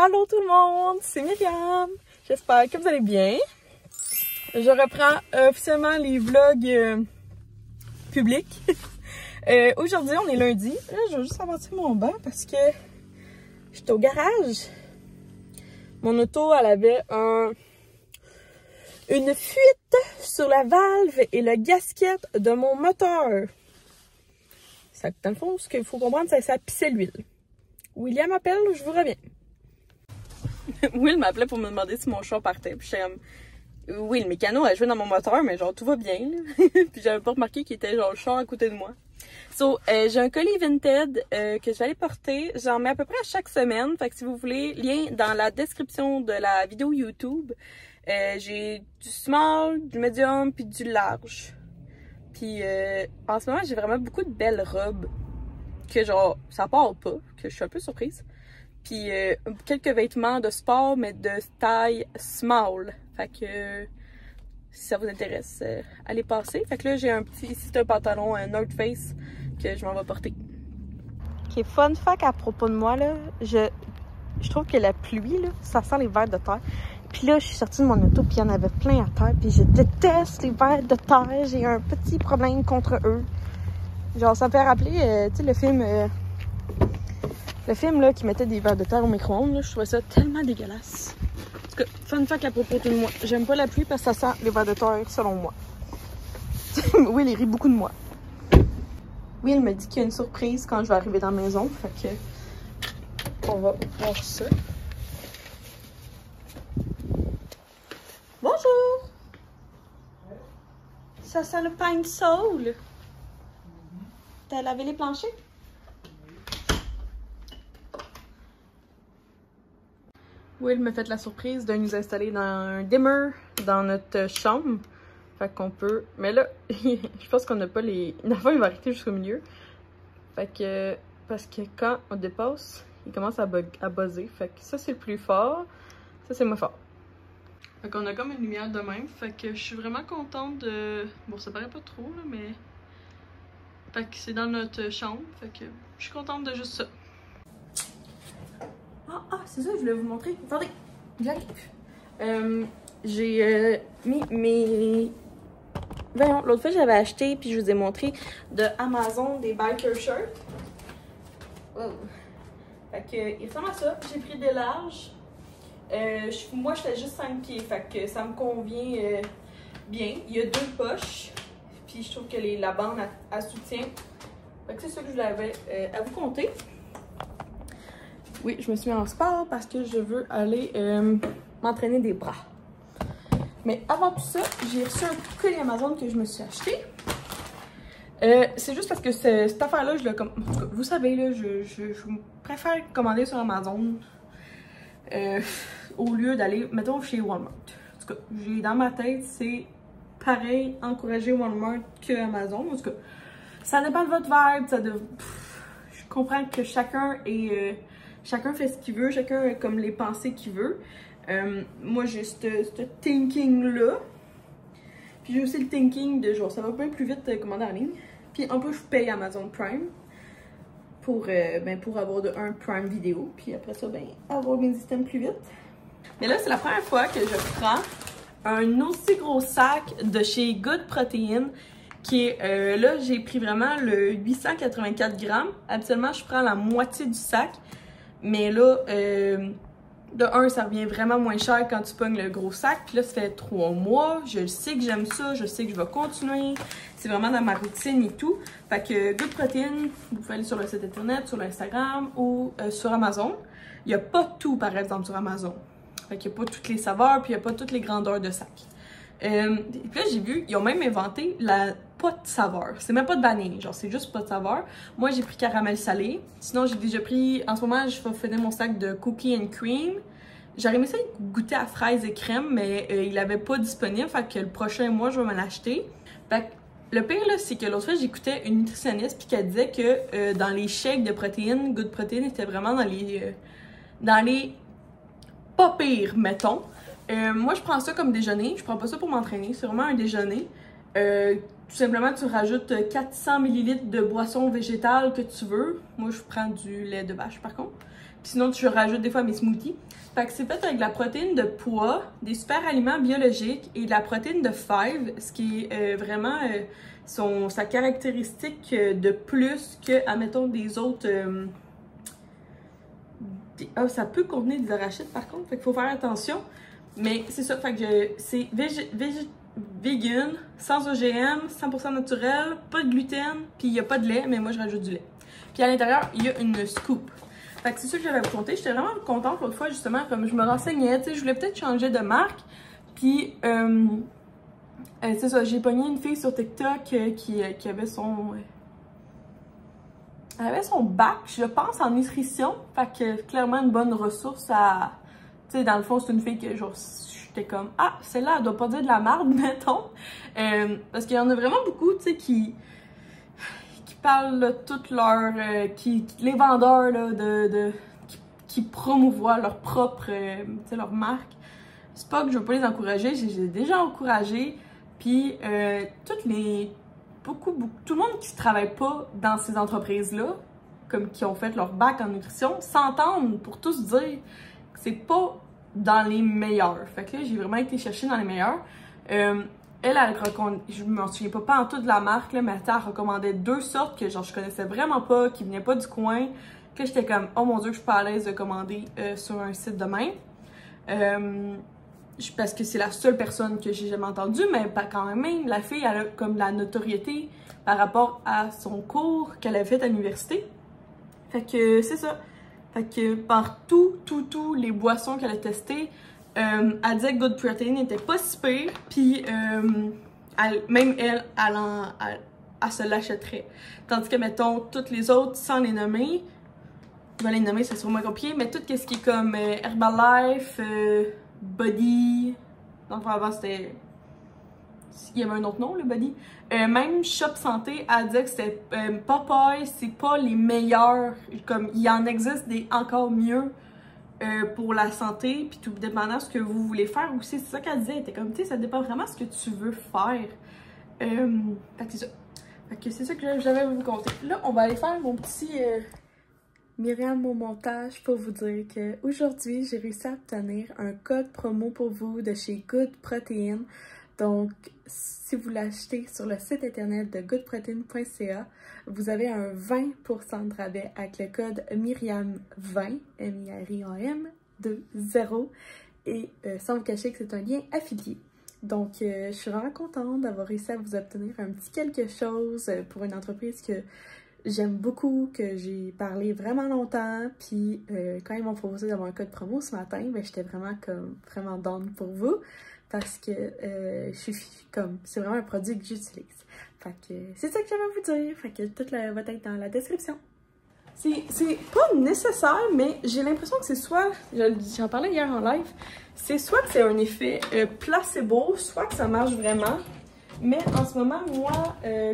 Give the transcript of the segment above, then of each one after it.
Allô tout le monde, c'est Myriam. J'espère que vous allez bien. Je reprends officiellement les vlogs publics. Aujourd'hui, on est lundi. Là, je vais juste avancer mon banc parce que j'étais au garage. Mon auto, elle avait une fuite sur la valve et la gasket de mon moteur. Ça, dans le fond, ce qu'il faut comprendre, c'est que ça pissait l'huile. William m'appelle, je vous reviens. Will m'appelait pour me demander si mon chat partait. Puis j'étais comme, oui, le mécano a joué dans mon moteur, mais genre tout va bien. Puis j'avais pas remarqué qu'il était genre le chat à côté de moi. So, j'ai un colis Vinted que je vais aller porter. J'en mets à peu près à chaque semaine. Fait que si vous voulez, lien dans la description de la vidéo YouTube. J'ai du small, du medium, puis du large. Puis en ce moment, j'ai vraiment beaucoup de belles robes. Que genre, ça part pas, que je suis un peu surprise. Puis quelques vêtements de sport, mais de taille small. Fait que si ça vous intéresse, allez passer. Fait que là, j'ai un petit, ici c'est un pantalon North Face que je m'en vais porter. Ok, fun fact à propos de moi, là, je trouve que la pluie, là, ça sent les vers de terre. Puis là, je suis sortie de mon auto, puis il y en avait plein à terre. Puis je déteste les vers de terre. J'ai un petit problème contre eux. Genre, ça me fait rappeler, tu sais, le film là, qui mettait des vers de terre au micro-ondes. Je trouvais ça tellement dégueulasse. En tout cas, fun fact à propos de moi. J'aime pas la pluie parce que ça sent les vers de terre, selon moi. Will, il rit beaucoup de moi. Will me dit qu'il y a une surprise quand je vais arriver dans la maison. Fait que, on va voir ça. Bonjour! Ça sent le pain de soul. T'as lavé les planchers? Will me fait la surprise de nous installer dans un dimmer dans notre chambre. Fait qu'on peut... Mais là, je pense qu'on n'a pas les... L'enfant, il va arrêter jusqu'au milieu. Fait que... Parce que quand on dépasse, il commence à buzzer. Fait que ça, c'est le plus fort. Ça, c'est moins fort. Fait qu'on a comme une lumière de même. Fait que je suis vraiment contente de... Bon, ça paraît pas trop, là, mais... Fait que c'est dans notre chambre. Fait que je suis contente de juste ça. Ah, c'est ça, je voulais vous montrer. Attendez, j'arrive. J'ai mis mes... Voyons, l'autre fois j'avais acheté, puis je vous ai montré de Amazon des biker shirts. Wow. Fait que, il ressemble à ça. J'ai pris des larges. Moi, je fais juste 5 pieds, fait que ça me convient bien. Il y a 2 poches, puis je trouve que la bande, elle soutient. Fait que c'est ça que je l'avais à vous compter. Oui, je me suis mis en sport parce que je veux aller m'entraîner des bras. Mais avant tout ça, j'ai reçu un colis Amazon que je me suis acheté. C'est juste parce que cette affaire-là, vous savez, là, je préfère commander sur Amazon au lieu d'aller, mettons, chez Walmart. En tout cas, dans ma tête, c'est pareil, encourager Walmart que Amazon. En tout cas, ça dépend de votre vibe. Je comprends que chacun fait ce qu'il veut, chacun a comme les pensées qu'il veut. Moi, j'ai ce thinking-là. Puis j'ai aussi le thinking de genre, ça va bien plus vite commander en ligne. Puis en plus, je paye Amazon Prime pour avoir un Prime vidéo. Puis après ça, avoir mes systèmes plus vite. Mais là, c'est la première fois que je prends un aussi gros sac de chez Good Protein. Qui est, là, j'ai pris vraiment le 884 grammes. Habituellement, je prends la moitié du sac. Mais là, de un, ça revient vraiment moins cher quand tu pognes le gros sac. Puis là, ça fait 3 mois. Je sais que j'aime ça. Je sais que je vais continuer. C'est vraiment dans ma routine et tout. Fait que Good Protein, vous pouvez aller sur le site internet, sur l'Instagram ou sur Amazon. Il n'y a pas tout, par exemple, sur Amazon. Fait qu'il n'y a pas toutes les saveurs, puis il n'y a pas toutes les grandeurs de sac. Puis là, j'ai vu, ils ont même inventé pas de saveur. C'est même pas de vanille, genre c'est juste pas de saveur. Moi, j'ai pris caramel salé. Sinon, j'ai déjà pris, en ce moment, je faisais mon sac de cookies and cream. J'aurais aimé ça goûter à fraises et crème, mais il l'avait pas disponible. Fait que le prochain mois, je vais m'en acheter. Fait que le pire, là, c'est que l'autre fois, j'écoutais une nutritionniste puis qu'elle disait que dans les shakes de protéines, Good Protein était vraiment dans les pas pires, mettons. Moi, je prends ça comme déjeuner. Je prends pas ça pour m'entraîner. C'est vraiment un déjeuner. Tout simplement, tu rajoutes 400 ml de boisson végétale que tu veux. Moi, je prends du lait de vache, par contre. Puis sinon, je rajoute des fois mes smoothies. Fait que c'est fait avec de la protéine de pois, des super aliments biologiques et de la protéine de fèves, ce qui est vraiment sa caractéristique de plus que, admettons, des autres... ça peut contenir des arachides par contre, fait qu'il faut faire attention. Mais c'est ça, fait que c'est vegan, sans OGM, 100% naturel, pas de gluten, puis il n'y a pas de lait, mais moi je rajoute du lait. Puis à l'intérieur, il y a une scoop. Fait que c'est ça que j'avais raconté. J'étais vraiment contente l'autre fois, justement, comme je me renseignais, tu sais, je voulais peut-être changer de marque. Puis, c'est ça, j'ai pogné une fille sur TikTok qui avait son... elle avait son bac, je pense, en nutrition. Fait que, clairement, une bonne ressource à... Tu sais, dans le fond, c'est une fille que, genre, j'étais comme, ah, celle-là, elle doit pas dire de la merde, mettons. Parce qu'il y en a vraiment beaucoup, tu sais, qui parlent là, toutes leurs... les vendeurs, là, qui promouvoient leur propre, tu sais, leur marque. C'est pas que je veux pas les encourager, j'ai déjà encouragé. Puis, tout le monde qui travaille pas dans ces entreprises-là, comme qui ont fait leur bac en nutrition, s'entendent pour tous dire que c'est pas dans les meilleurs. Fait que là, j'ai vraiment été chercher dans les meilleurs. Je me souviens pas en tout de la marque, là, mais elle recommandait 2 sortes que genre je connaissais vraiment pas, qui venaient pas du coin, que j'étais comme, oh mon dieu, que je suis pas à l'aise de commander sur un site de même. Parce que c'est la seule personne que j'ai jamais entendue, mais quand même, la fille, elle a comme la notoriété par rapport à son cours qu'elle a fait à l'université. Fait que c'est ça. Fait que par tous les boissons qu'elle a testées, elle disait que Good Protein n'était pas si pire, puis même elle se l'achèterait. Tandis que, mettons, toutes les autres, sans les nommer, je vais les nommer, c'est sûrement compliqué, mais tout ce qui est comme Herbalife, Body, donc avant c'était... il y avait un autre nom, le Body. Même Shop Santé a dit que c'était Popeye, c'est pas les meilleurs, comme il en existe des encore mieux pour la santé, puis tout dépendant de ce que vous voulez faire aussi, c'est ça qu'elle disait, elle était comme, tu sais, ça dépend vraiment de ce que tu veux faire. Fait que c'est ça. Fait que c'est ça que j'avais à vous conter. Là, on va aller faire mon petit... Myriam au montage pour vous dire que aujourd'hui j'ai réussi à obtenir un code promo pour vous de chez Good Protein. Donc, si vous l'achetez sur le site internet de goodprotein.ca, vous avez un 20% de rabais avec le code Myriam20, M-I-R-I-A-M, 2-0, et sans vous cacher que c'est un lien affilié. Donc, je suis vraiment contente d'avoir réussi à vous obtenir un petit quelque chose pour une entreprise que j'aime beaucoup, que j'ai parlé vraiment longtemps, puis quand ils m'ont proposé d'avoir un code promo ce matin, ben, j'étais vraiment down pour vous, parce que c'est vraiment un produit que j'utilise. Fait que c'est ça que j'avais à vous dire, fait que tout va être dans la description. C'est pas nécessaire, mais j'ai l'impression que c'est soit, j'en parlais hier en live, c'est soit que c'est un effet placebo, soit que ça marche vraiment. Mais en ce moment, moi,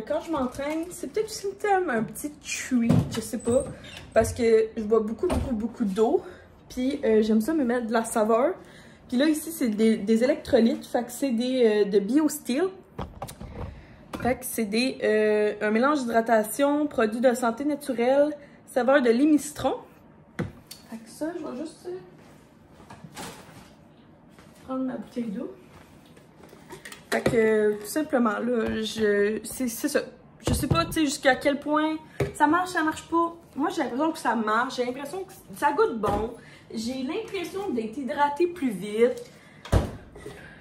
quand je m'entraîne, c'est peut-être aussi un petit treat, je sais pas. Parce que je bois beaucoup d'eau. Puis j'aime ça me mettre de la saveur. Puis là, ici, c'est des électrolytes. Fait que c'est de BioSteel. Fait que c'est un mélange d'hydratation, produits de santé naturelle, saveur de limistron. Fait que ça, je vais juste prendre ma bouteille d'eau. Fait que, tout simplement, là, c'est ça. Je sais pas, tu sais, jusqu'à quel point ça marche pas. Moi, j'ai l'impression que ça marche. J'ai l'impression que ça goûte bon. J'ai l'impression d'être hydratée plus vite.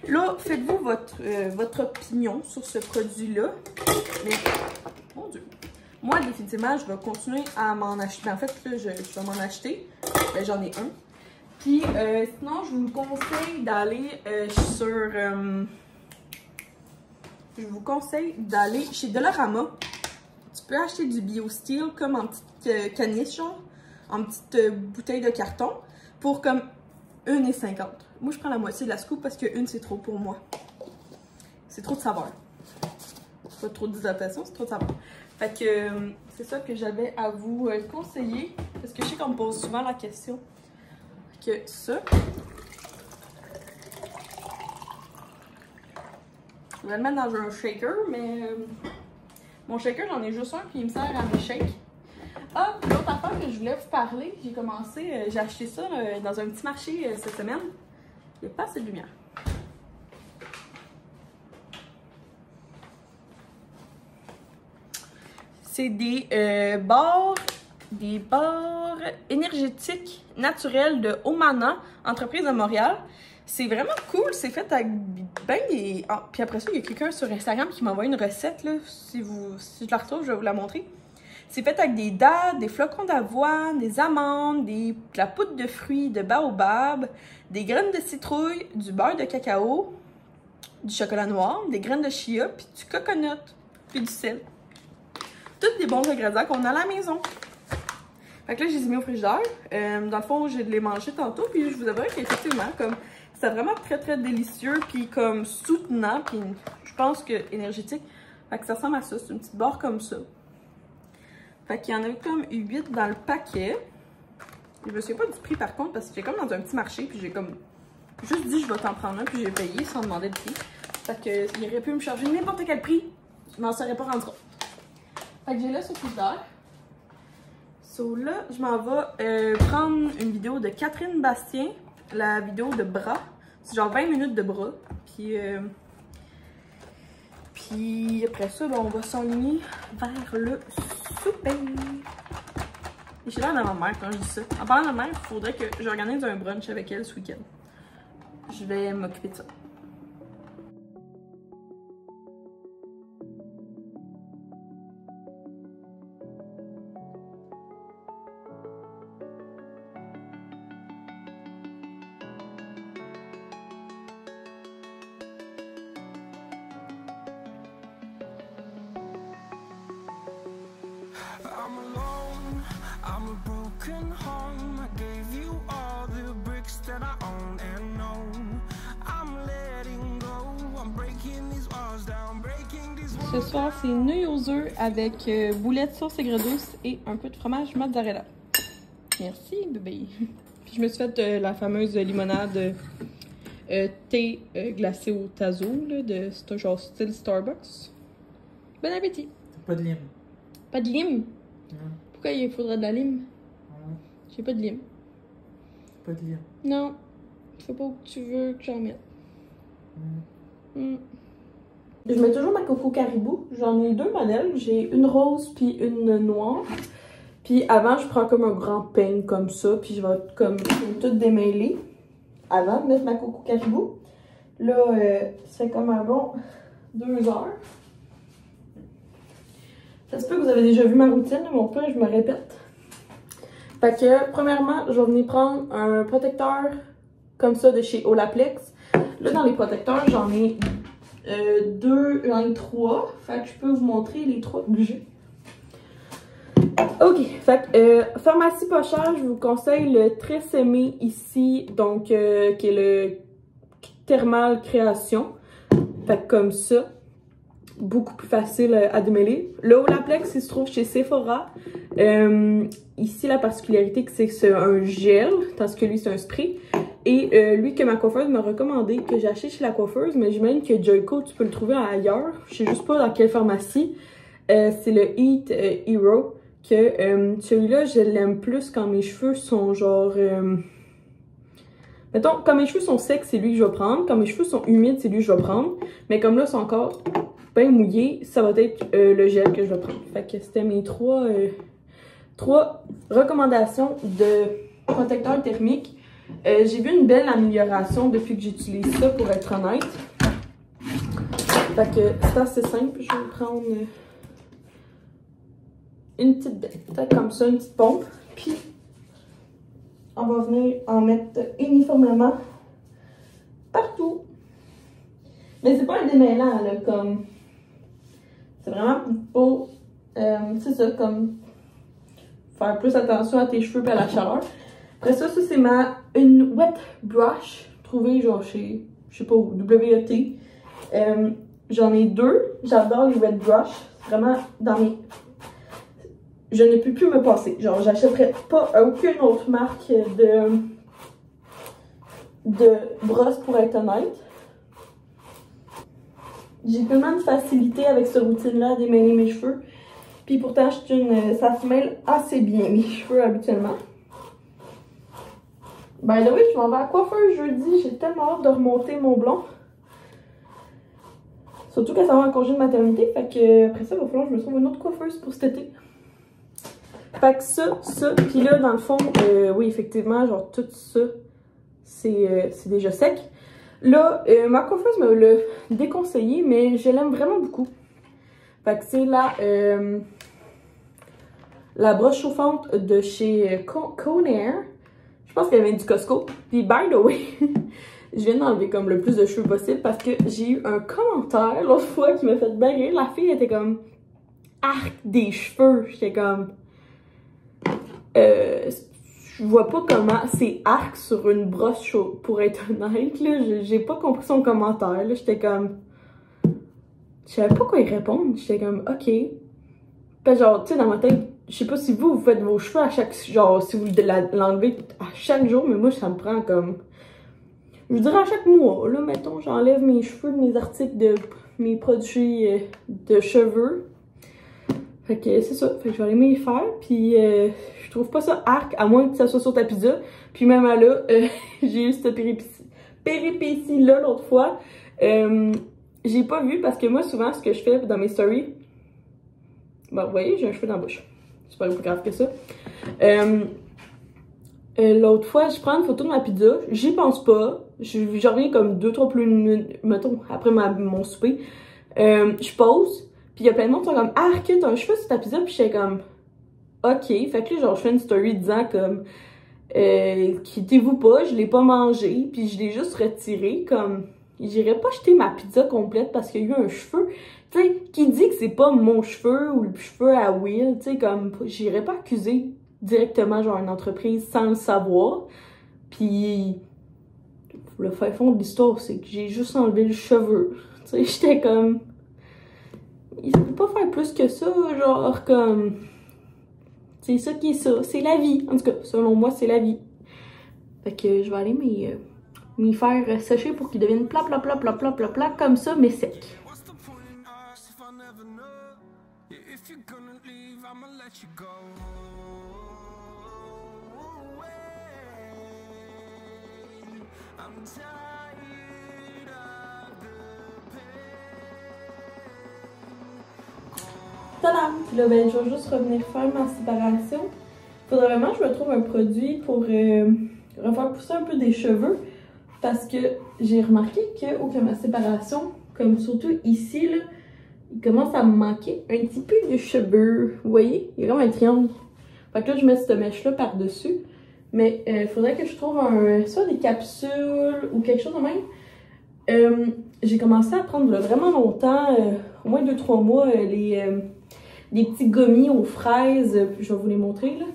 Là, faites-vous votre opinion sur ce produit-là. Mais, mon Dieu. Moi, définitivement, je vais continuer à m'en acheter. En fait, là, je vais m'en acheter. Ben, j'en ai un. Puis, sinon, je vous conseille d'aller je vous conseille d'aller chez Dollarama. Tu peux acheter du BioSteel comme en petite canisse, genre, en petite bouteille de carton, pour comme 1,50 $. Moi, je prends la moitié de la scoop parce que une, c'est trop pour moi. C'est trop de saveur. Pas trop d'hydratation, c'est trop de saveur. Fait que c'est ça que j'avais à vous conseiller, parce que je sais qu'on me pose souvent la question. Fait que ça... Je vais le mettre dans un shaker, mais mon shaker, j'en ai juste un, puis il me sert à mes shakes. Ah, l'autre affaire que je voulais vous parler, j'ai acheté ça dans un petit marché cette semaine. Il n'y a pas assez de lumière. C'est des barres énergétiques naturelles de Omana, entreprise de Montréal. C'est vraiment cool, c'est fait avec ben des... Ah, puis après ça, il y a quelqu'un sur Instagram qui m'envoie une recette, là. Si je la retrouve, je vais vous la montrer. C'est fait avec des dattes, des flocons d'avoine, des amandes, de la poudre de fruits, de baobab, des graines de citrouille, du beurre de cacao, du chocolat noir, des graines de chia, puis du coconut, puis du sel. Tous des bons ingrédients qu'on a à la maison. Fait que là, je les ai mis au frigidaire. Dans le fond, je les mangé tantôt, puis je vous avouerai qu'effectivement, comme c'était vraiment très très délicieux, puis comme soutenant, puis je pense que énergétique. Fait que ça ressemble à ça, c'est une petite barre comme ça. Fait qu'il y en a comme 8 dans le paquet. Je me souviens pas du prix par contre, parce que j'ai comme dans un petit marché, puis j'ai comme juste dit je vais t'en prendre un, puis j'ai payé sans demander le prix. Fait que il aurait pu me charger n'importe quel prix, je m'en serais pas rendu compte. Fait que j'ai là ce frigidaire. So là, je m'en vais prendre une vidéo de Catherine Bastien, la vidéo de bras. C'est genre 20 minutes de bras. Puis après ça, ben, on va s'enligner vers le souper. Et j'ai l'air de ma mère quand je dis ça. En parlant de ma mère, il faudrait que j'organise un brunch avec elle ce week-end. Je vais m'occuper de ça. I'm alone, I'm a broken home. I gave you all the bricks that I own and know. I'm letting go, I'm breaking these walls down, breaking these walls. Ce soir, c'est nouilles aux œufs avec boulettes sauce aigre douce et un peu de fromage mozzarella. Merci, bébé. Puis je me suis fait la fameuse limonade thé glacé au tazo, là, de c'est genre style Starbucks. Bon appétit! Pas de lime. Pas de lime? Non. Pourquoi il faudrait de la lime? Non. J'ai pas de lime. Pas de lime. Non. Je sais pas où tu veux que j'en mette. Je mets toujours ma coco caribou. J'en ai deux modèles. J'ai une rose puis une noire. Puis avant, je prends comme un grand peigne comme ça. Puis je vais comme tout démêler avant de mettre ma coco caribou. Là, c'est comme un bon 2 heures. Ça se peut que vous avez déjà vu ma routine, mon père, je me répète. Fait que, premièrement, je vais venir prendre un protecteur comme ça de chez Olaplex. Là, dans les protecteurs, j'en ai 2, j'en ai 3. Fait que je peux vous montrer les 3 que j'ai. Ok, fait que pharmacie pas chère, je vous conseille le Tresemmé ici, donc qui est le Thermal Création. Fait que comme ça. Beaucoup plus facile à démêler. Le Olaplex, il se trouve chez Sephora. Ici, la particularité, c'est que c'est un gel, tandis que lui, c'est un spray. Et lui, que ma coiffeuse m'a recommandé, que j'ai acheté chez la coiffeuse, mais j'imagine que Joico, tu peux le trouver ailleurs. Je sais juste pas dans quelle pharmacie. C'est le Heat Hero. Que celui-là, je l'aime plus quand mes cheveux sont genre... mettons, quand mes cheveux sont secs, c'est lui que je vais prendre. Quand mes cheveux sont humides, c'est lui que je vais prendre. Mais comme là, c'est encore bien mouillé, ça va être le gel que je vais prendre. Fait que c'était mes 3 recommandations de protecteur thermique. J'ai vu une belle amélioration depuis que j'utilise ça, pour être honnête. Fait que c'est assez simple. Je vais prendre une petite bête, comme ça, une petite pompe. Puis, on va venir en mettre uniformément partout. Mais c'est pas un démêlant, là, comme... C'est vraiment pour, c'est ça, comme... faire plus attention à tes cheveux et à la chaleur. Après ça, c'est une wet brush, trouvée genre chez, je sais pas où, WET. J'en ai 2, j'adore les wet brush. Vraiment, dans mes... Je ne peux plus me passer. Genre, j'achèterais pas aucune autre marque de brosse, pour être honnête. J'ai tellement de facilité avec cette routine-là à démêler mes cheveux Puis pourtant, ça se mêle assez bien mes cheveux habituellement. By the way, je m'en vais à coiffeuse jeudi. J'ai tellement hâte de remonter mon blond. Surtout qu'elle s'en va en congé de maternité. Fait que après ça, il va falloir que je me trouve une autre coiffeuse pour cet été. Fait que ça. Puis là, dans le fond, oui, effectivement, genre tout ça, c'est déjà sec. Là, ma coiffeuse me l'a déconseillé, mais je l'aime vraiment beaucoup. Fait que c'est la brosse chauffante de chez Conair. Je pense qu'elle vient du Costco. Puis, by the way, je viens d'enlever comme le plus de cheveux possible parce que j'ai eu un commentaire l'autre fois qui m'a fait bien rire. La fille était comme arc des cheveux. J'étais comme je vois pas comment c'est arc sur une brosse chaude pour être honnête là. J'ai pas compris son commentaire là. J'étais comme je savais pas quoi y répondre. J'étais comme ok. Puis genre tu sais dans ma tête, je sais pas si vous faites vos cheveux à chaque genre si vous l'enlevez à chaque jour, mais moi ça me prend comme je dirais à chaque mois là, mettons, j'enlève mes cheveux de mes articles de mes produits de cheveux. Fait que c'est ça, fait que je vais aller m'y faire, puis je trouve pas ça arc, à moins que ça soit sur ta pizza. Puis même là, j'ai eu cette péripétie-là l'autre fois. J'ai pas vu parce que moi, souvent, ce que je fais dans mes stories... Bon, vous voyez, j'ai un cheveu dans la bouche. C'est pas plus grave que ça. L'autre fois, je prends une photo de ma pizza, j'y pense pas. Je reviens comme 2-3 minutes, mettons, après mon souper. Je pose. Puis il y a plein de monde qui sont comme « Ah, arc, t'as un cheveu sur ta pizza? » Puis j'étais comme « Ok. » Fait que là, genre, je fais une story disant comme « Quittez-vous pas, je l'ai pas mangé. » Puis je l'ai juste retiré, comme « J'irais pas jeter ma pizza complète parce qu'il y a eu un cheveu. » Tu sais, qui dit que c'est pas mon cheveu ou le cheveu à Will, tu sais, comme j'irais pas accuser directement, genre, une entreprise sans le savoir. Puis le fin fond de l'histoire, c'est que j'ai juste enlevé le cheveu. Tu sais, j'étais comme... Il peut pas faire plus que ça, genre comme... C'est ça qui est ça, c'est la vie. En tout cas, selon moi, c'est la vie. Fait que je vais aller m'y faire sécher pour qu'ils deviennent plat, comme ça, mais secs. Tadam! Puis là, ben, je vais juste revenir faire ma séparation. Faudrait vraiment que je me trouve un produit pour refaire pousser un peu des cheveux. Parce que j'ai remarqué que ma séparation, comme surtout ici, là, il commence à me manquer un petit peu de cheveux. Vous voyez? Il y a comme un triangle. Fait que là, je mets cette mèche-là par-dessus. Mais il faudrait que je trouve soit des capsules ou quelque chose de même. J'ai commencé à prendre vraiment longtemps, au moins 2-3 mois, des petits gommis aux fraises, je vais vous les montrer là.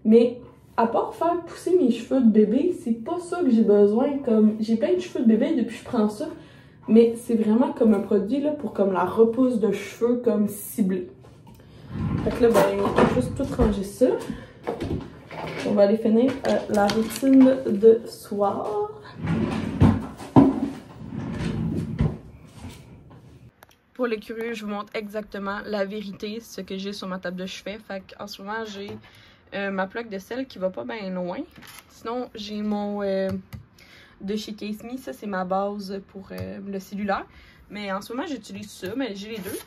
Mais à part faire pousser mes cheveux de bébé, c'est pas ça que j'ai besoin. Comme j'ai plein de cheveux de bébé depuis que je prends ça, mais c'est vraiment comme un produit là pour comme la repousse de cheveux comme ciblée. Fait que là, ben, je vais juste tout ranger ça. On va aller finir la routine de soir. Pour les curieux, je vous montre exactement la vérité, ce que j'ai sur ma table de chevet. Fait qu'en ce moment, j'ai ma plaque de sel qui va pas bien loin. Sinon, j'ai mon de chez Case Me. Ça, c'est ma base pour le cellulaire. Mais en ce moment, j'utilise ça, mais j'ai les deux.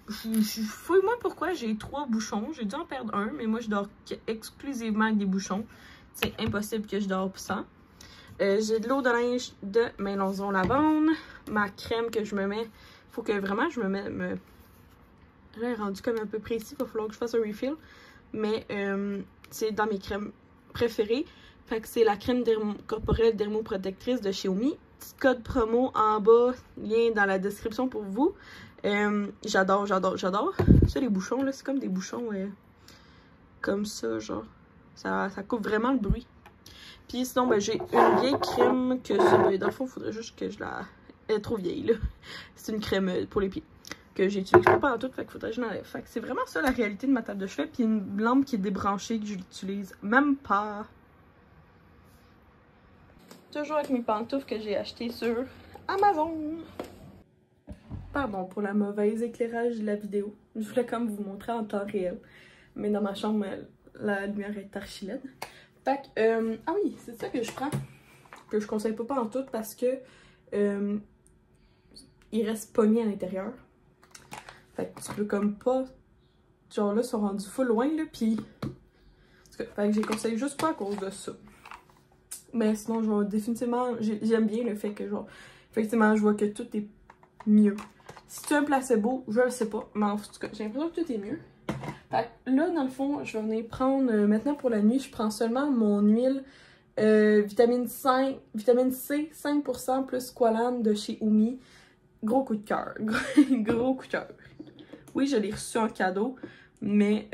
Fouille-moi pourquoi j'ai 3 bouchons. J'ai dû en perdre un, mais moi, je dors exclusivement avec des bouchons. C'est impossible que je dors sans. J'ai de l'eau de linge de Maison Lavande. Ma crème que je me mets, faut que vraiment je me mette... Là, elle est rendue comme un peu précis, il va falloir que je fasse un refill. Mais c'est dans mes crèmes préférées. Fait que c'est la crème corporelle dermoprotectrice de Xiaomi. Petit code promo en bas, lien dans la description pour vous. J'adore. Ça, les bouchons, là, c'est comme des bouchons comme ça, genre. Ça coupe vraiment le bruit. Puis sinon, ben, j'ai une vieille crème que ça, ben, dans le fond, il faudrait juste que je la... Elle est trop vieille, là. C'est une crème pour les pieds que j'utilise pas pendant tout, fait qu'il faudrait que je l'enlève. Fait que c'est vraiment ça la réalité de ma table de chevet. Puis une lampe qui est débranchée que je l'utilise même pas. Toujours avec mes pantoufles que j'ai achetées sur Amazon. Pardon pour la mauvaise éclairage de la vidéo. Je voulais comme vous montrer en temps réel. Mais dans ma chambre, la lumière est archi laide. Fait que, ah oui, c'est ça que je prends. Que je conseille pas en tout parce que il reste pogné à l'intérieur. Fait que tu peux comme pas. Genre là, ils sont rendus full loin là, pis. Fait que j'ai conseillé juste pas à cause de ça. Mais sinon, je vais définitivement. J'aime bien le fait que, genre, effectivement, je vois que tout est mieux. Si tu as un placebo, je le sais pas. Mais en tout cas, j'ai l'impression que tout est mieux. Fait que là, dans le fond, je vais venir prendre. Maintenant pour la nuit, je prends seulement mon huile vitamine C 5% plus Squalane de chez Oumi. Gros coup de cœur. Gros coup de cœur. Oui, je l'ai reçu en cadeau, mais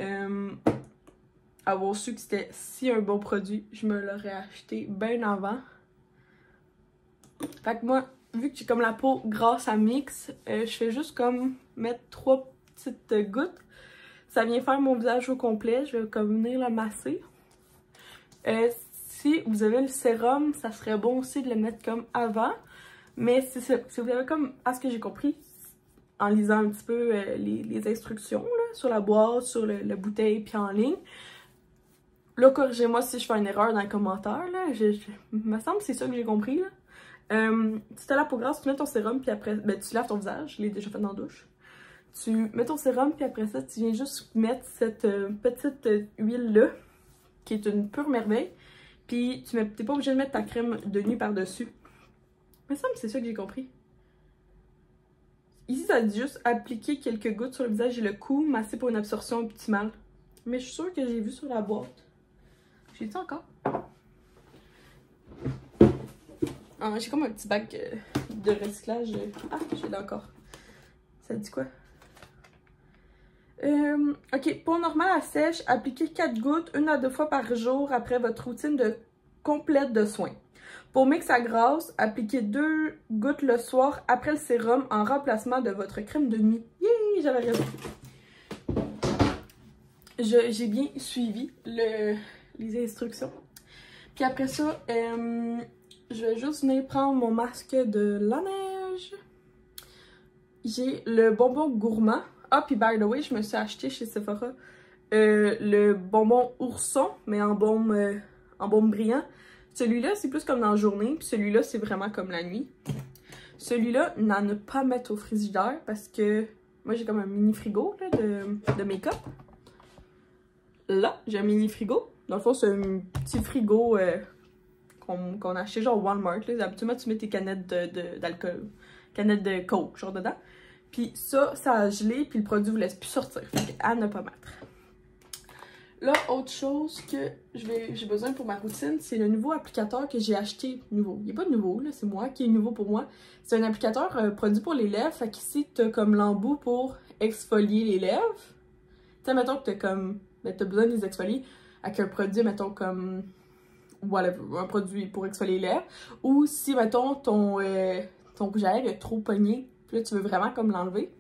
avoir su que c'était si un bon produit, je me l'aurais acheté bien avant. Fait que moi, vu que j'ai comme la peau grasse à mix, je fais juste comme mettre 3 petites gouttes. Ça vient faire mon visage au complet. Je vais comme venir le masser. Si vous avez le sérum, ça serait bon aussi de le mettre comme avant. Mais si vous avez comme, à ce que j'ai compris, en lisant un petit peu les instructions là, sur la boîte, sur la bouteille, puis en ligne. Là, corrigez-moi si je fais une erreur dans les commentaires. Là. Il me semble que c'est ça que j'ai compris. Là. Si t'as la peau grasse, tu mets ton sérum, puis après, ben, tu laves ton visage. Je l'ai déjà fait dans la douche. Tu mets ton sérum, puis après ça, tu viens juste mettre cette petite huile-là, qui est une pure merveille. Puis, t'es pas obligé de mettre ta crème de nuit par-dessus. Il me semble que c'est ça que j'ai compris. Ici, ça dit juste appliquer quelques gouttes sur le visage et le cou, masser pour une absorption optimale. Mais je suis sûre que j'ai vu sur la boîte. J'ai-tu encore? Ah, j'ai comme un petit bac de recyclage. Ah, j'ai encore. Ça dit quoi? Ok, peau normale à sèche, appliquez 4 gouttes 1 à 2 fois par jour après votre routine complète de soins. Pour mix à grasse, appliquez 2 gouttes le soir après le sérum en remplacement de votre crème de nuit. Yay, j'avais raison. J'ai bien suivi les instructions. Puis après ça, je vais juste venir prendre mon masque de la neige. J'ai le bonbon gourmand. Ah, puis by the way, je me suis acheté chez Sephora le bonbon ourson, mais en baume brillant. Celui-là, c'est plus comme dans la journée, puis celui-là, c'est vraiment comme la nuit. Celui-là, n'en ne pas mettre au frigidaire parce que moi, j'ai comme un mini frigo là, de make-up. Là, j'ai un mini frigo. Dans le fond, c'est un petit frigo qu'on a acheté genre Walmart. Là. Habituellement, tu mets tes canettes d'alcool, canettes de Coke, genre dedans. Puis ça a gelé, puis le produit vous laisse plus sortir. Fait à ne pas mettre. Là, autre chose que j'ai besoin pour ma routine, c'est le nouveau applicateur que j'ai acheté nouveau. Il n'est pas nouveau, là, c'est moi qui est nouveau pour moi. C'est un applicateur produit pour les lèvres. Fait qu'ici, tu as comme l'embout pour exfolier les lèvres. Tu sais, mettons que t'as besoin de les exfolier avec un produit, mettons comme whatever, un produit pour exfolier les lèvres. Ou si, mettons, ton rouge à lèvres est trop pogné, puis là, tu veux vraiment comme l'enlever.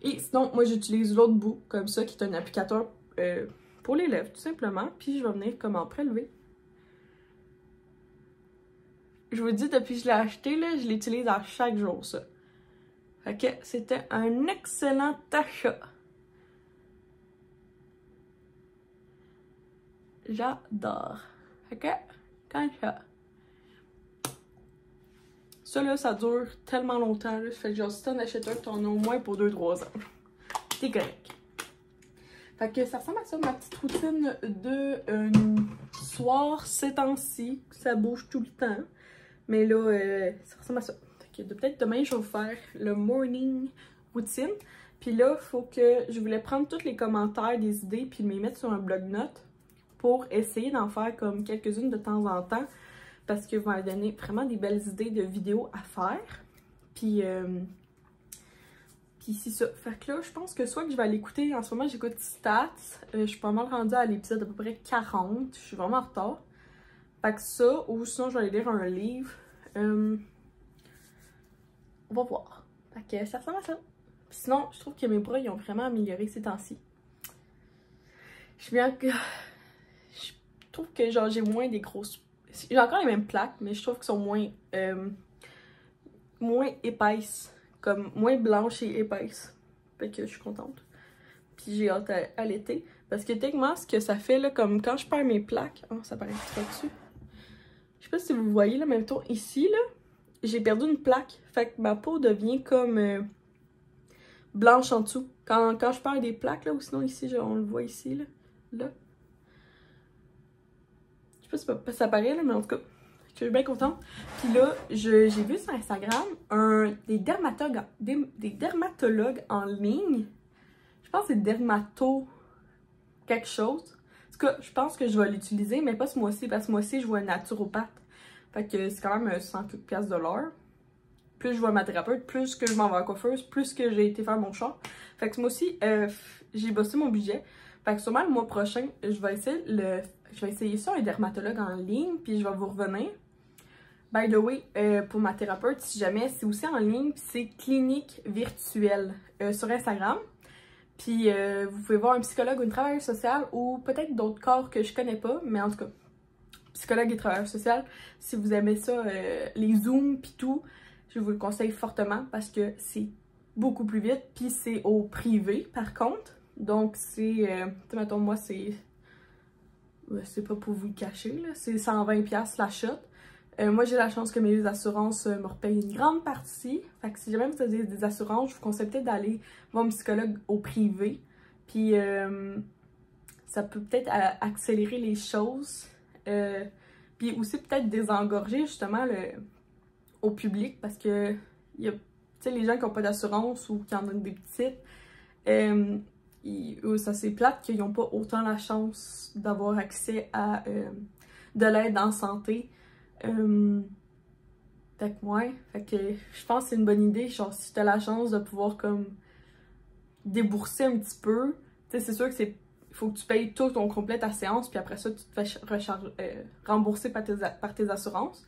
Et sinon, moi, j'utilise l'autre bout, comme ça, qui est un applicateur pour les lèvres, tout simplement. Puis je vais venir comme en prélever. Je vous dis, depuis que je l'ai acheté, là, je l'utilise à chaque jour, ça. Fait que c'était un excellent achat. J'adore. Fait que, quand ça. Ça, là, ça dure tellement longtemps, là. Fait que genre, si t'en achètes un, t'en as au moins pour 2-3 ans. T'es correct. Fait que ça ressemble à ça, ma petite routine de soir ces temps-ci. Ça bouge tout le temps. Mais là, ça ressemble à ça. Fait que peut-être demain, je vais vous faire le morning routine. Puis là, il faut que je voulais prendre tous les commentaires, des idées, puis les mettre sur un bloc-notes pour essayer d'en faire comme quelques-unes de temps en temps. Parce que vous m'avez donné vraiment des belles idées de vidéos à faire. Puis c'est ça. Fait que là, je pense que soit que je vais aller écouter, en ce moment j'écoute Stats. Je suis pas mal rendue à l'épisode à peu près 40. Je suis vraiment en retard. Fait que ça, ou sinon je vais aller lire un livre. On va voir. Fait que ça ressemble à ça. Puis sinon, je trouve que mes bras, ils ont vraiment amélioré ces temps-ci. Je suis bien que... Je trouve que genre j'ai moins des grosses... J'ai encore les mêmes plaques, mais je trouve qu'ils sont moins épaisses comme moins blanche et épaisse. Fait que je suis contente. Puis j'ai hâte à l'été. Parce que techniquement, ce que ça fait, là, comme quand je perds mes plaques... Oh, ça paraît trop dessus. Je sais pas si vous voyez, là, même temps, ici, là, j'ai perdu une plaque. Fait que ma peau devient comme blanche en dessous. Quand je perds des plaques, là, ou sinon ici, genre, on le voit ici, là. Je sais pas si ça paraît, là, mais en tout cas, je suis bien contente. Puis là, j'ai vu sur Instagram des dermatologues en ligne. Je pense que c'est dermato quelque chose. En tout cas, je pense que je vais l'utiliser, mais pas ce mois-ci, parce que ce mois-ci, je vois un naturopathe. Fait que c'est quand même 100 $ de l'heure. Plus je vois ma thérapeute, plus que je m'en vais à la coiffeuse, plus que j'ai été faire mon char. Fait que ce mois-ci, j'ai bossé mon budget. Fait que sûrement le mois prochain, je vais essayer ça, un dermatologue en ligne, puis je vais vous revenir. By the way, pour ma thérapeute, si jamais, c'est aussi en ligne, puis c'est clinique virtuelle sur Instagram. Puis vous pouvez voir un psychologue ou une travailleuse sociale ou peut-être d'autres corps que je connais pas, mais en tout cas, psychologue et travailleuse sociale, si vous aimez ça, les zooms puis tout, je vous le conseille fortement parce que c'est beaucoup plus vite, puis c'est au privé par contre. Donc c'est, mettons moi c'est pas pour vous le cacher, là, c'est 120$ la shot. Moi j'ai la chance que mes assurances me repayent une grande partie. Fait que si jamais vous avez des assurances, je vous conseille peut-être d'aller voir un psychologue au privé. Puis ça peut peut-être accélérer les choses. Puis aussi peut-être désengorger justement au public parce que y a, les gens qui n'ont pas d'assurance ou qui en ont des petites, ça c'est plate qu'ils n'ont pas autant la chance d'avoir accès à de l'aide en santé. Fait que je pense que c'est une bonne idée, genre si tu as la chance de pouvoir comme débourser un petit peu, tu sais c'est sûr que il faut que tu payes tout ton complet ta séance puis après ça tu te fais rembourser par tes assurances,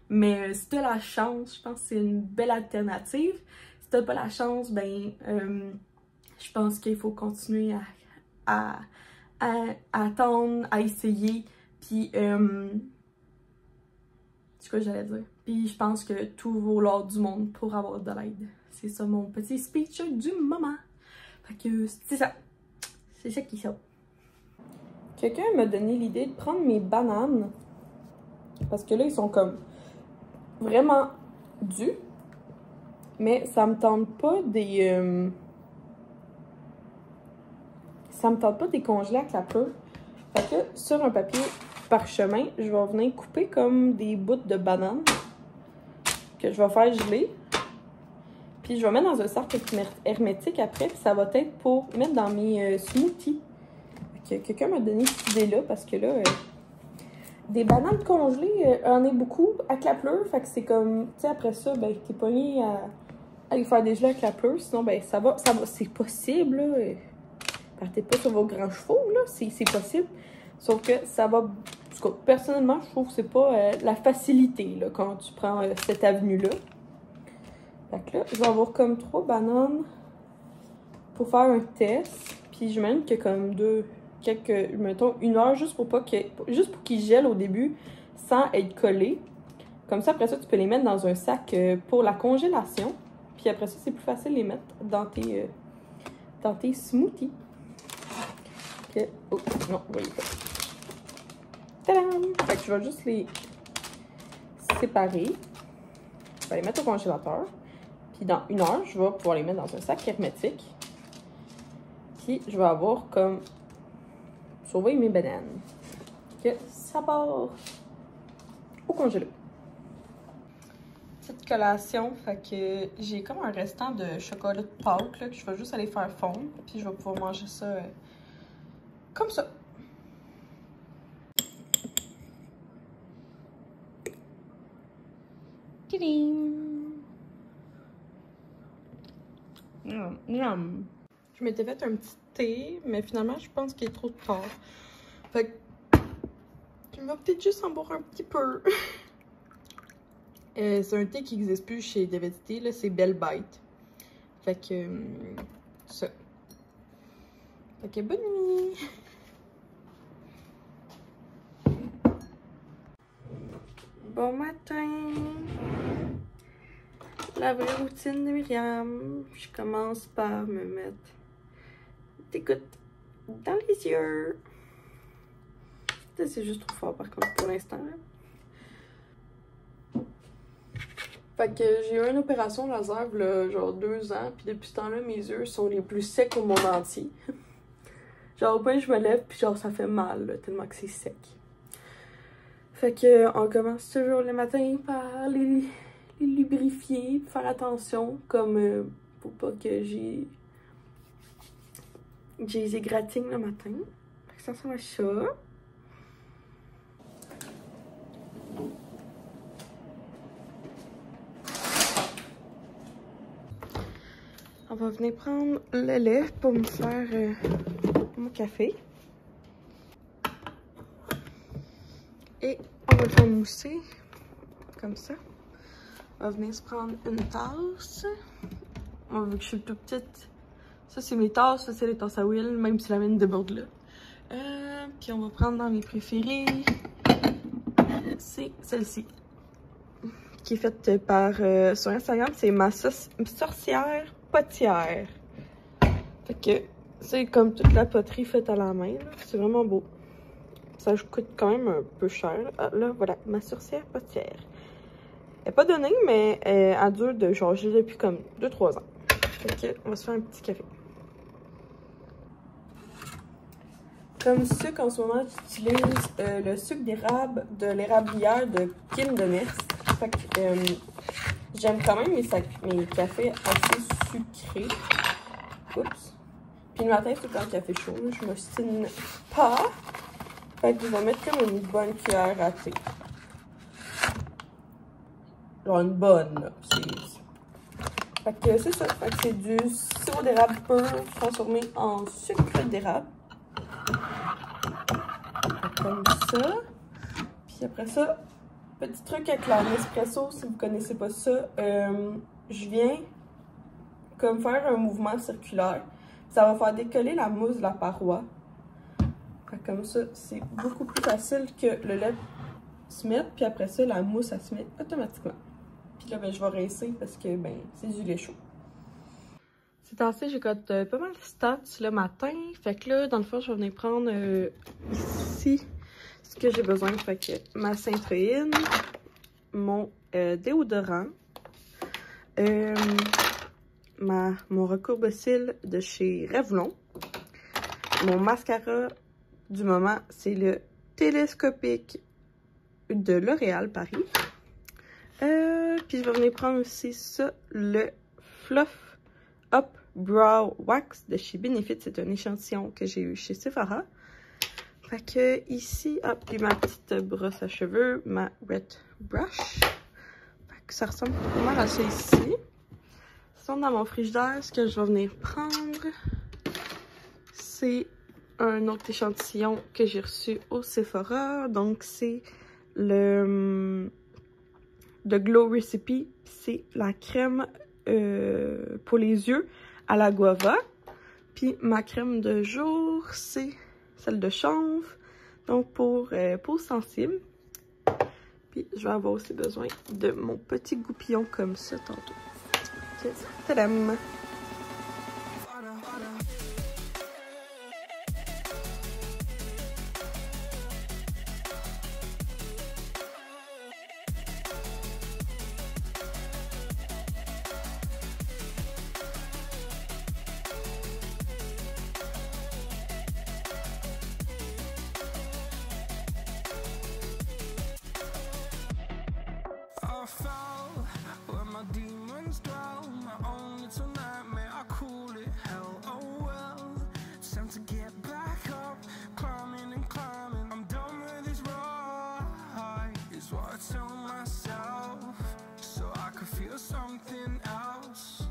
mais si tu as la chance, je pense que c'est une belle alternative. Si tu n'as pas la chance, ben je pense qu'il faut continuer à attendre, à essayer, puis c'est quoi j'allais dire. Puis je pense que tout vaut l'or du monde pour avoir de l'aide. C'est ça mon petit speech du moment. Fait que c'est ça. C'est ça qui sort. Quelqu'un m'a donné l'idée de prendre mes bananes. Parce que là, ils sont comme vraiment durs. Mais ça me tente pas des... ça me tente pas des congelés à clapeur. Fait que sur un papier parchemin, je vais venir couper comme des bouts de bananes que je vais faire geler. Puis je vais mettre dans un sac hermétique après, puis ça va être pour mettre dans mes smoothies. Quelqu'un m'a donné cette idée-là parce que là, des bananes congelées, en est beaucoup à clapeur. Fait que c'est comme, tu sais, après ça, ben, t'es pogné à aller faire des gelées à clapeur. Sinon, ben, ça va, c'est possible, là. Partez pas sur vos grands chevaux, là, c'est possible. Sauf que ça va... En tout cas, personnellement, je trouve que c'est pas la facilité, là, quand tu prends cette avenue-là. Fait que là, je vais avoir comme 3 bananes pour faire un test. Puis je m'imagine que comme mettons, 1 heure, juste pour qu'ils gèlent au début, sans être collés. Comme ça, après ça, tu peux les mettre dans un sac pour la congélation. Puis après ça, c'est plus facile de les mettre dans tes smoothies. Oh, non, vous voyez pas. Tadam! Fait que je vais juste les séparer. Je vais les mettre au congélateur. Puis dans 1 heure, je vais pouvoir les mettre dans un sac hermétique. Puis je vais avoir comme sauvé mes bananes. Que ça part au congélo. Petite collation, fait que j'ai comme un restant de chocolat de Pâques là, que je vais juste aller faire fondre. Puis je vais pouvoir manger ça comme ça. Je m'étais fait un petit thé, mais finalement, je pense qu'il est trop tard. Fait que je vais peut-être juste en boire un petit peu. C'est un thé qui n'existe plus chez DVT, là, c'est Belle Bite. Fait que ça. Fait que bonne nuit! Bon matin! la vraie routine de Myriam. Je commence par me mettre des gouttes dans les yeux. Ça, c'est juste trop fort par contre pour l'instant. Fait que j'ai eu une opération laser là, genre 2 ans, puis depuis ce temps-là, mes yeux sont les plus secs au monde entier. Genre au point je me lève, puis genre ça fait mal, là, tellement que c'est sec. Fait que on commence toujours le matin par les lubrifier, faire attention, comme pour pas que j'ai des égratignures le matin. Fait que ça ressemble à ça. On va venir prendre le lait pour me faire mon café. Et on va le faire mousser, comme ça. On va venir se prendre une tasse. Moi, vu que je suis toute petite, ça c'est mes tasses, ça c'est les tasses à Will, même si la mienne déborde là. Puis on va prendre dans mes préférés. C'est celle-ci. Qui est faite par, sur Instagram, c'est ma sorcière potière. Fait que c'est comme toute la poterie faite à la main. C'est vraiment beau. Ça coûte quand même un peu cher. Ah, là, voilà, ma sorcière potière. Elle n'est pas donnée, mais elle dure de genre juste depuis comme 2-3 ans. Fait que on va se faire un petit café. Comme sucre, en ce moment, j'utilise le sucre d'érable de l'érablière de Kim de Nest. Fait que j'aime quand même mes cafés assez sucrés. Oups. Puis le matin, c'est quand le café chaud. Je m'ostine pas. Fait que je vais mettre comme une bonne cuillère à thé. Genre une bonne, là. Fait que c'est ça. Fait que c'est du sirop d'érable pur transformé en sucre d'érable. Comme ça. Puis après ça, petit truc avec la Nespresso, si vous connaissez pas ça, je viens comme faire un mouvement circulaire. Ça va faire décoller la mousse de la paroi. Fait comme ça, c'est beaucoup plus facile que le lait se mette, puis après ça, la mousse, elle se met automatiquement. Puis là, ben, je vais rincer parce que, ben, c'est du lait chaud. C'est assez, j'ai got pas mal de stats le matin. Fait que là, dans le fond, je vais venir prendre ici ce que j'ai besoin. Fait que ma Synthroïne, mon déodorant, mon recourbe cils de chez Revlon, mon mascara du moment, c'est le télescopique de L'Oréal Paris. Puis je vais venir prendre aussi ça, le Fluff Up Brow Wax de chez Benefit. C'est un échantillon que j'ai eu chez Sephora. Fait que ici, hop, puis ma petite brosse à cheveux, ma wet brush. Fait que ça ressemble pas mal à ça ici. Sinon, dans mon frigidaire, ce que je vais venir prendre, c'est un autre échantillon que j'ai reçu au Sephora. Donc, c'est le Glow Recipe. C'est la crème pour les yeux à la guava. Puis ma crème de jour, c'est celle de chanvre. Donc, pour peau sensible. Puis, je vais avoir aussi besoin de mon petit goupillon comme ça tantôt. Tadam! I fell where my demons dwell. My own little nightmare, I call it hell. Oh well, it's time to get back up. Climbing and climbing, I'm done with this ride, is what I tell myself, so I could feel something else.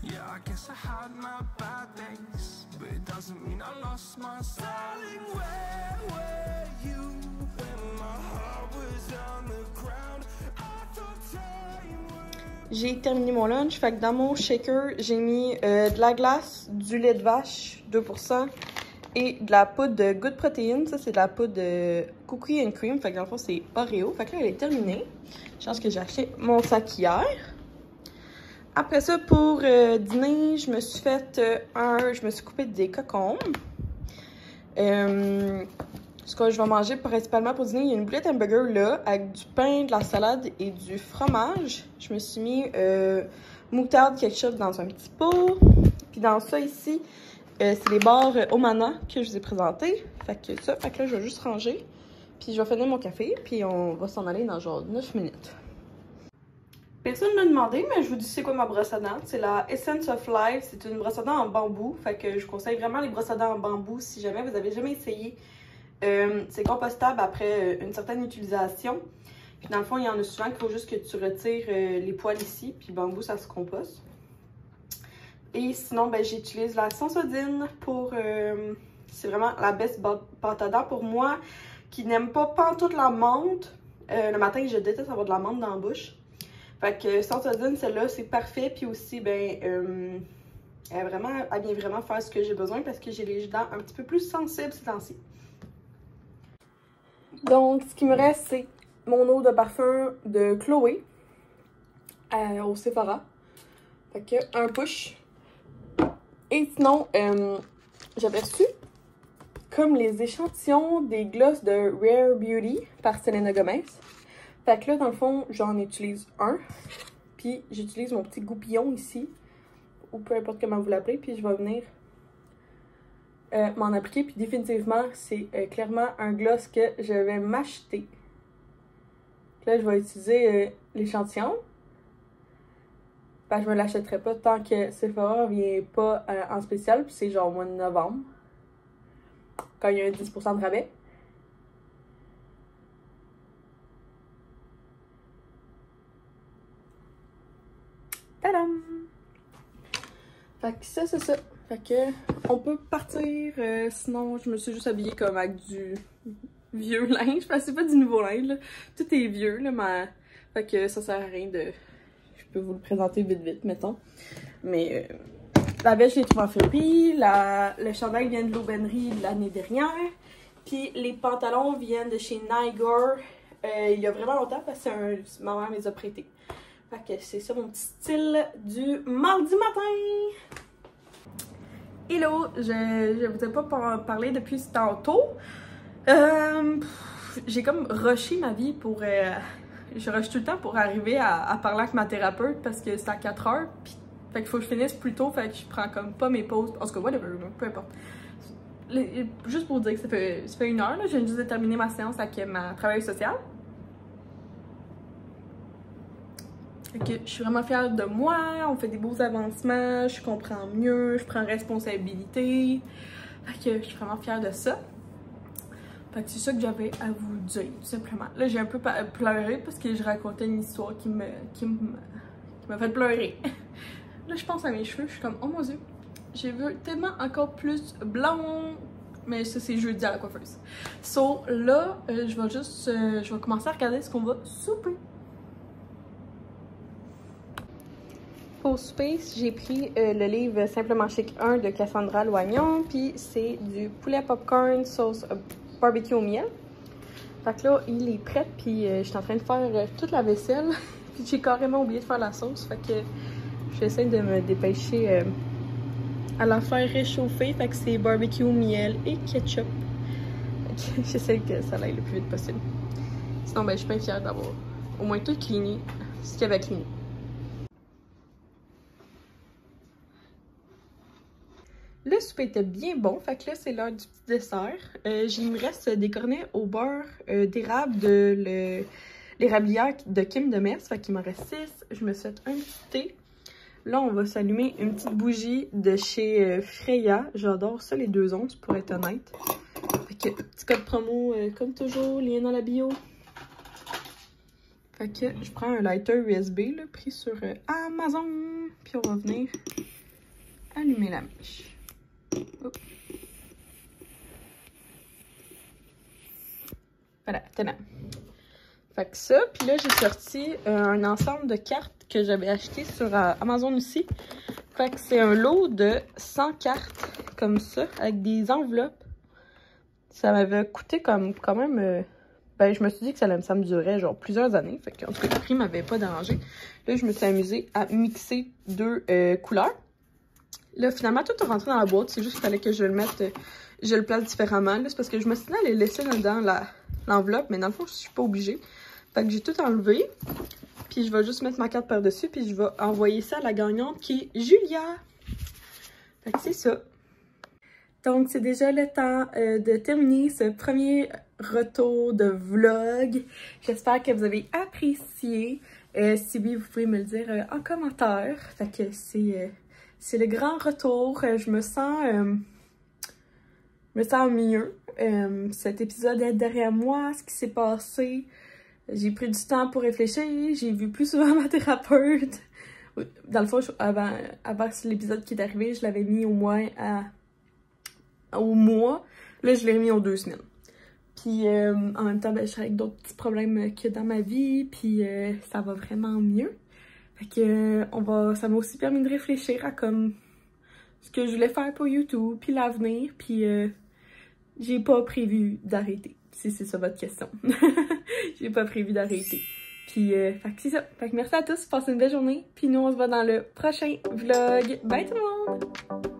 Yeah, I guess I had my bad days, but it doesn't mean I lost my style. Darling, where were you when my heart was on the ground? J'ai terminé mon lunch, fait que dans mon shaker, j'ai mis de la glace, du lait de vache, 2%, et de la poudre de Good Protein. Ça, c'est de la poudre de Cookie and Cream, fait que dans le fond, c'est Oreo. Fait que là, elle est terminée. Je pense que j'ai acheté mon sac hier. Après ça, pour dîner, je me suis fait je me suis coupé des cocombes. Ce que je vais manger principalement pour dîner, il y a une boulette hamburger là, avec du pain, de la salade et du fromage. Je me suis mis moutarde, ketchup dans un petit pot. Puis dans ça ici, c'est les barres Omana que je vous ai présentés. Fait que là, je vais juste ranger. Puis je vais finir mon café, puis on va s'en aller dans genre 9 minutes. Personne ne m'a demandé, mais je vous dis c'est quoi ma brosse à dents. C'est la Essence of Life. C'est une brosse à dents en bambou. Fait que je vous conseille vraiment les brosses à dents en bambou si jamais vous avez jamais essayé. C'est compostable après une certaine utilisation. Puis dans le fond, il y en a souvent qu'il faut juste que tu retires les poils ici. Puis bambou, ça se composte. Et sinon, ben, j'utilise la Sensodyne pour... c'est vraiment la best pâte à dents pour moi qui n'aime pas pantoute la menthe. Le matin, je déteste avoir de la menthe dans la bouche. Fait que Sensodyne, celle-là, c'est parfait. Puis aussi, ben, elle vient vraiment faire ce que j'ai besoin parce que j'ai les dents un petit peu plus sensibles ces temps-ci. Donc, ce qui me reste, c'est mon eau de parfum de Chloé au Sephora. Fait que un push. Et sinon, j'avais reçu comme les échantillons des glosses de Rare Beauty par Selena Gomez. Fait que là, dans le fond, j'en utilise un. Puis j'utilise mon petit goupillon ici, ou peu importe comment vous l'appelez. Puis je vais venir m'en appliquer. Puis définitivement, c'est clairement un gloss que je vais m'acheter. Là, je vais utiliser l'échantillon. Ben, je me l'achèterai pas tant que Sephora vient pas en spécial. Puis c'est genre au mois de novembre, quand il y a un 10% de rabais. Tadam! Fait que ça, c'est ça. Fait que on peut partir. Sinon, je me suis juste habillée comme avec du vieux linge. Parce que c'est pas du nouveau linge, là. Tout est vieux, là, mais... Fait que ça sert à rien de... Je peux vous le présenter vite, mettons. Mais la veste, je l'ai trouvée en friperie. Le chandail vient de l'aubainerie l'année dernière. Puis les pantalons viennent de chez Niagara il y a vraiment longtemps parce que ma mère me les a prêtés. Fait que c'est ça mon petit style du mardi matin. Hello, je vous ai pas parlé depuis tantôt. J'ai comme rushé ma vie pour... je rush tout le temps pour arriver à parler avec ma thérapeute parce que c'est à 4 heures. Puis, fait qu'il faut que je finisse plus tôt, fait que je prends comme pas mes pauses. En tout cas, whatever, peu importe. Juste pour dire que ça fait 1 heure, là, je viens juste de terminer ma séance avec ma travailleuse sociale. Fait que je suis vraiment fière de moi, on fait des beaux avancements, je comprends mieux, je prends responsabilité. Fait que je suis vraiment fière de ça. Fait que c'est ça que j'avais à vous dire, tout simplement. Là, j'ai un peu pleuré parce que je racontais une histoire qui m'a fait pleurer. Là, je pense à mes cheveux, je suis comme, oh mon dieu, j'ai vu tellement encore plus blanc. Mais ça, c'est jeudi à la coiffeuse. So, là, je vais commencer à regarder ce qu'on va souper. Pour souper, j'ai pris le livre Simplement Chic 1 de Cassandra Loignon. Puis c'est du poulet popcorn sauce barbecue au miel. Fait que là, il est prêt. Puis je suis en train de faire toute la vaisselle. Puis j'ai carrément oublié de faire la sauce. Fait que j'essaie de me dépêcher à la faire réchauffer. Fait que c'est barbecue, miel et ketchup. Fait que j'essaie que ça aille le plus vite possible. Sinon, ben, je suis bien fière d'avoir au moins tout cleané ce qu'il y avait à cleaner. Le souper était bien bon, fait que là c'est l'heure du petit dessert. Il me reste des cornets au beurre d'érable de l'érablière de Kim de Metz, fait qu'il m'en reste 6. Je me suis fait un petit thé. Là on va s'allumer une petite bougie de chez Freya. J'adore ça, les 2 onces pour être honnête. Fait que petit code promo comme toujours, lien dans la bio. Fait que je prends un lighter USB là, pris sur Amazon. Puis on va venir allumer la mèche. Oh. Voilà, tenant. Fait que ça, puis là j'ai sorti un ensemble de cartes que j'avais acheté sur Amazon aussi. Fait que c'est un lot de 100 cartes comme ça, avec des enveloppes. Ça m'avait coûté comme quand même ben, je me suis dit que ça me durait genre plusieurs années. Fait qu'en tout cas, le prix m'avait pas dérangé. Là, je me suis amusée à mixer 2 couleurs. Là, finalement, tout est rentré dans la boîte. C'est juste qu'il fallait que je le mette, je le place différemment. Là, c'est parce que je me suis dit d'aller laisser dedans l'enveloppe, mais dans le fond, je suis pas obligée. Fait que j'ai tout enlevé. Puis je vais juste mettre ma carte par-dessus, puis je vais envoyer ça à la gagnante qui est Julia. Fait que c'est ça. Donc, c'est déjà le temps de terminer ce premier retour de vlog. J'espère que vous avez apprécié. Si oui, vous pouvez me le dire en commentaire. Fait que c'est le grand retour. Je me sens mieux. Cet épisode est derrière moi, ce qui s'est passé. J'ai pris du temps pour réfléchir. J'ai vu plus souvent ma thérapeute. Dans le fond, avant l'épisode qui est arrivé, je l'avais mis au moins au mois. Là, je l'ai remis aux 2 semaines. Puis, en même temps, ben, je suis avec d'autres petits problèmes qu'il y a dans ma vie. Puis, ça va vraiment mieux. Fait que, ça m'a aussi permis de réfléchir à comme ce que je voulais faire pour YouTube, puis l'avenir. Puis, j'ai pas prévu d'arrêter. Si c'est ça votre question. J'ai pas prévu d'arrêter. Puis, fait que c'est ça. Fait que merci à tous. Passez une belle journée. Puis nous, on se voit dans le prochain vlog. Bye tout le monde!